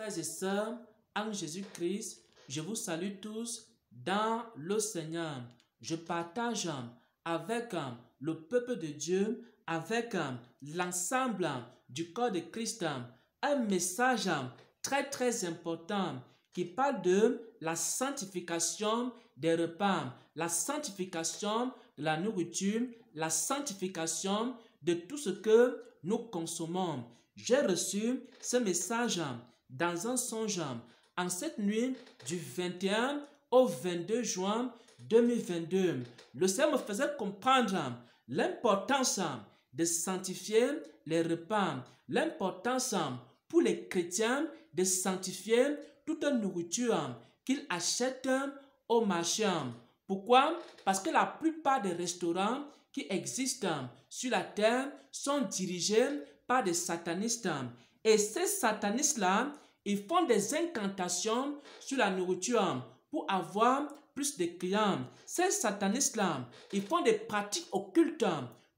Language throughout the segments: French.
frères et sœurs en Jésus-Christ, je vous salue tous dans le Seigneur. Je partage avec le peuple de Dieu, avec l'ensemble du corps de Christ, un message très important qui parle de la sanctification des repas, la sanctification de la nourriture, la sanctification de tout ce que nous consommons. J'ai reçu ce message dans un songe en cette nuit du 21 au 22 juin 2022. Le Seigneur me faisait comprendre l'importance de sanctifier les repas, l'importance pour les chrétiens de sanctifier toute nourriture qu'ils achètent au marché. Pourquoi? Parce que la plupart des restaurants qui existent sur la terre sont dirigés par des satanistes. Et ces satanistes-là, ils font des incantations sur la nourriture pour avoir plus de clients. Ces satanistes-là, ils font des pratiques occultes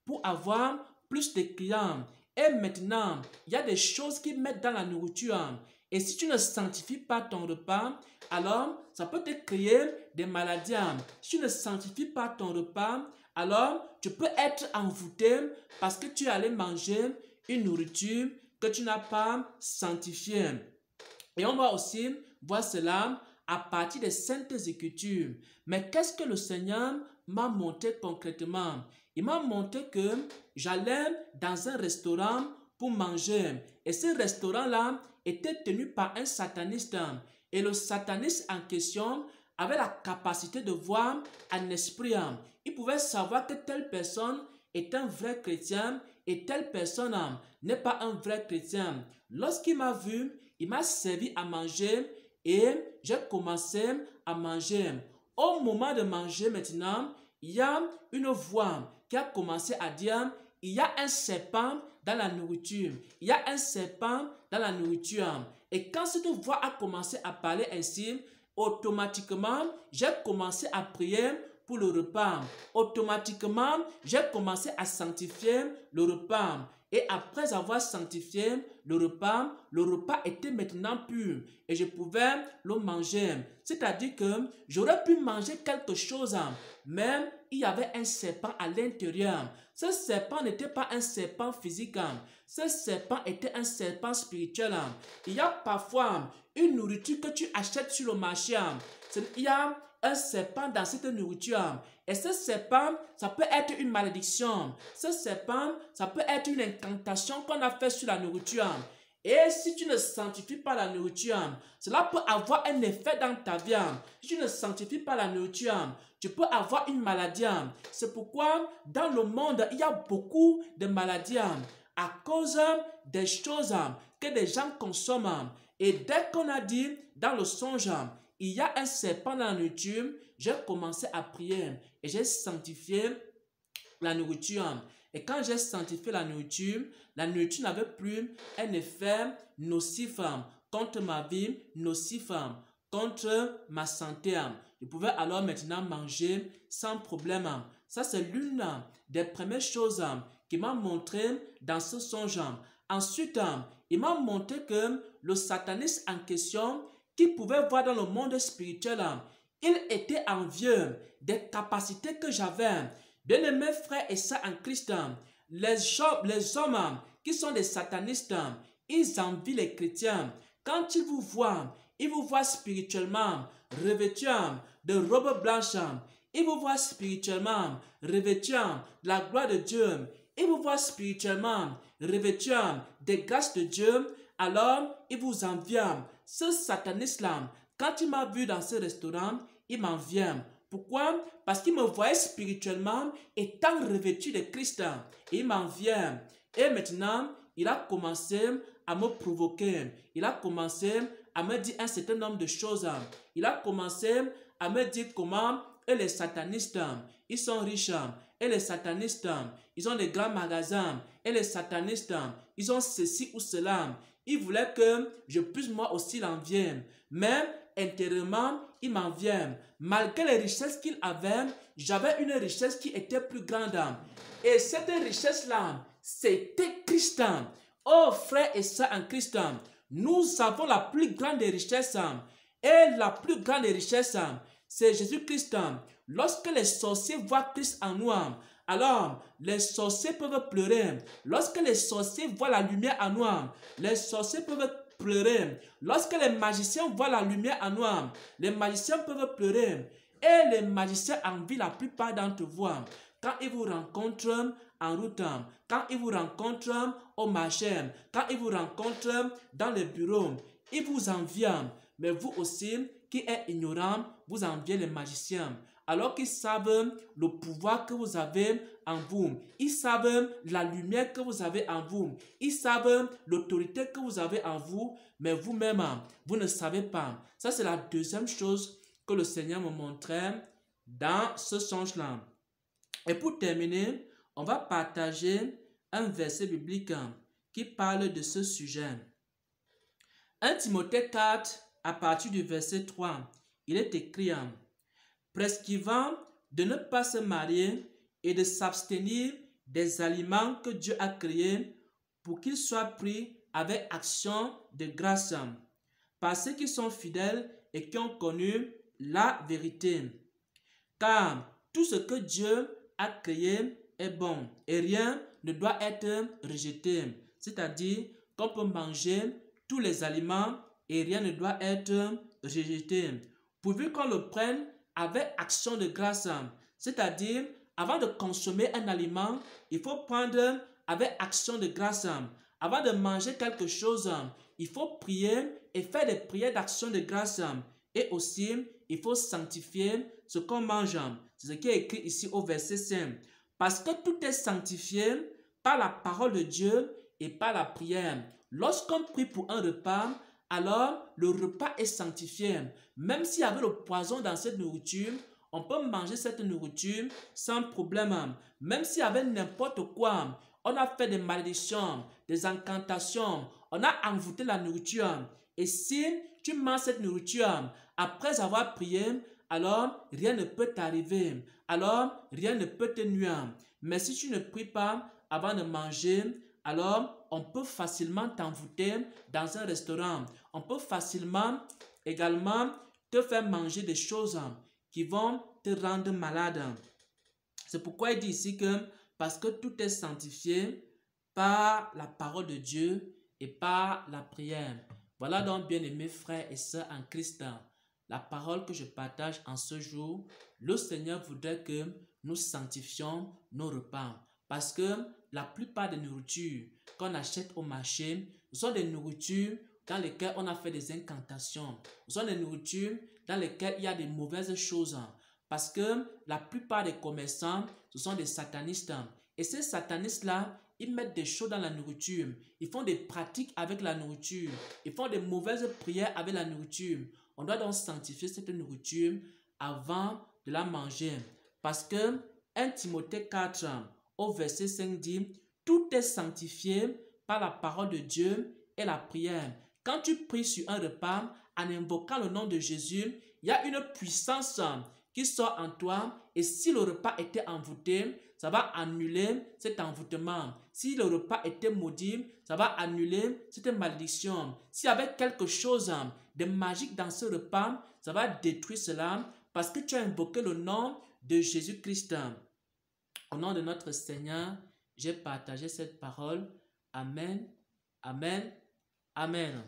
pour avoir plus de clients. Et maintenant, il y a des choses qu'ils mettent dans la nourriture. Et si tu ne sanctifies pas ton repas, alors ça peut te créer des maladies. Si tu ne sanctifies pas ton repas, alors tu peux être envoûté parce que tu es allé manger une nourriture que tu n'as pas sanctifiée. Et on va aussi voir cela à partir des Saintes Écritures. Mais qu'est-ce que le Seigneur m'a montré concrètement? Il m'a montré que j'allais dans un restaurant pour manger. Et ce restaurant-là était tenu par un sataniste. Et le sataniste en question avait la capacité de voir en esprit. Il pouvait savoir que telle personne est un vrai chrétien et telle personne n'est pas un vrai chrétien. Lorsqu'il m'a vu, il m'a servi à manger et j'ai commencé à manger. Au moment de manger maintenant, il y a une voix qui a commencé à dire: il y a un serpent dans la nourriture. Il y a un serpent dans la nourriture. Et quand cette voix a commencé à parler ainsi, automatiquement, j'ai commencé à prier pour le repas. Automatiquement, j'ai commencé à sanctifier le repas. Et après avoir sanctifié le repas était maintenant pur et je pouvais le manger. C'est-à-dire que j'aurais pu manger quelque chose, mais il y avait un serpent à l'intérieur. Ce serpent n'était pas un serpent physique. Ce serpent était un serpent spirituel. Il y a parfois une nourriture que tu achètes sur le marché. Il y a un serpent dans cette nourriture. Et ce serpent, ça peut être une malédiction. Ce serpent, ça peut être une incantation qu'on a fait sur la nourriture. Et si tu ne sanctifies pas la nourriture, cela peut avoir un effet dans ta vie. Si tu ne sanctifies pas la nourriture, tu peux avoir une maladie. C'est pourquoi dans le monde, il y a beaucoup de maladies à cause des choses que les gens consomment. Et dès qu'on a dit dans le songe, il y a un serpent dans la nourriture, j'ai commencé à prier et j'ai sanctifié la nourriture. Et quand j'ai sanctifié la nourriture n'avait plus un effet nocif contre ma vie, nocif contre ma santé. Je pouvais alors maintenant manger sans problème. Ça, c'est l'une des premières choses qu'il m'a montré dans ce songe. Ensuite, il m'a montré que le sataniste en question, qu'il pouvait voir dans le monde spirituel, il était envieux des capacités que j'avais. Bien-aimés frères et sœurs en Christ, les hommes qui sont des satanistes, ils envient les chrétiens. Quand ils vous voient spirituellement revêtus de robes blanches, ils vous voient spirituellement revêtus de la gloire de Dieu, ils vous voient spirituellement revêtus des grâces de Dieu, alors ils vous envient. Ce sataniste-là, quand il m'a vu dans ce restaurant, il m'en vient. Pourquoi? Parce qu'il me voyait spirituellement étant revêtu de Christ. Et il m'en vient. Et maintenant, il a commencé à me provoquer. Il a commencé à me dire un certain nombre de choses. Il a commencé à me dire comment les satanistes, ils sont riches. Et les satanistes, ils ont des grands magasins. Et les satanistes, ils ont ceci ou cela. Il voulait que je puisse moi aussi l'envier. Mais intérieurement, il m'en vient. Malgré les richesses qu'il avait, j'avais une richesse qui était plus grande. Et cette richesse-là, c'était Christ. Oh frères et sœurs en Christ, Nous avons la plus grande des richesses. Et la plus grande des richesses, c'est Jésus-Christ. Lorsque les sorciers voient Christ en nous, alors les sorciers peuvent pleurer. Lorsque les sorciers voient la lumière en nous, les sorciers peuvent pleurer. Lorsque les magiciens voient la lumière en nous, les magiciens peuvent pleurer. Et les magiciens envient la plupart d'entre vous. Quand ils vous rencontrent en route, quand ils vous rencontrent au marché, quand ils vous rencontrent dans les bureaux, ils vous envient. Mais vous aussi, qui êtes ignorant, vous enviez les magiciens. Alors qu'ils savent le pouvoir que vous avez en vous. Ils savent la lumière que vous avez en vous. Ils savent l'autorité que vous avez en vous. Mais vous-même, vous ne savez pas. Ça, c'est la deuxième chose que le Seigneur me montrait dans ce songe-là. Et pour terminer, on va partager un verset biblique qui parle de ce sujet. 1 Timothée 4, à partir du verset 3, il est écrit prescrivant de ne pas se marier et de s'abstenir des aliments que Dieu a créés pour qu'ils soient pris avec action de grâce par ceux qui sont fidèles et qui ont connu la vérité. Car tout ce que Dieu a créé est bon et rien ne doit être rejeté. C'est-à-dire qu'on peut manger tous les aliments et rien ne doit être rejeté. Pourvu qu'on le prenne avec action de grâce. C'est-à-dire, avant de consommer un aliment, il faut prendre avec action de grâce. Avant de manger quelque chose, il faut prier et faire des prières d'action de grâce. Et aussi, il faut sanctifier ce qu'on mange. C'est ce qui est écrit ici au verset 5. Parce que tout est sanctifié par la parole de Dieu et par la prière. Lorsqu'on prie pour un repas, alors le repas est sanctifié. Même s'il y avait le poison dans cette nourriture, on peut manger cette nourriture sans problème. Même s'il y avait n'importe quoi, on a fait des malédictions, des incantations, on a envoûté la nourriture. Et si tu manges cette nourriture après avoir prié, alors rien ne peut t'arriver. Alors rien ne peut te nuire. Mais si tu ne pries pas avant de manger, alors on peut facilement t'envoûter dans un restaurant. On peut facilement également te faire manger des choses qui vont te rendre malade. C'est pourquoi il dit ici que parce que tout est sanctifié par la parole de Dieu et par la prière. Voilà donc, bien-aimés frères et sœurs en Christ, la parole que je partage en ce jour. Le Seigneur voudrait que nous sanctifions nos repas. Parce que la plupart des nourritures qu'on achète au marché, ce sont des nourritures dans lesquelles on a fait des incantations. Ce sont des nourritures dans lesquelles il y a des mauvaises choses. Parce que la plupart des commerçants, ce sont des satanistes. Et ces satanistes-là, ils mettent des choses dans la nourriture. Ils font des pratiques avec la nourriture. Ils font des mauvaises prières avec la nourriture. On doit donc sanctifier cette nourriture avant de la manger. Parce que 1 Timothée 4, au verset 5 dit, tout est sanctifié par la parole de Dieu et la prière. Quand tu pries sur un repas, en invoquant le nom de Jésus, il y a une puissance qui sort en toi. Et si le repas était envoûté, ça va annuler cet envoûtement. Si le repas était maudit, ça va annuler cette malédiction. S'il y avait quelque chose de magique dans ce repas, ça va détruire cela parce que tu as invoqué le nom de Jésus-Christ. Au nom de notre Seigneur, j'ai partagé cette parole. Amen, amen, amen.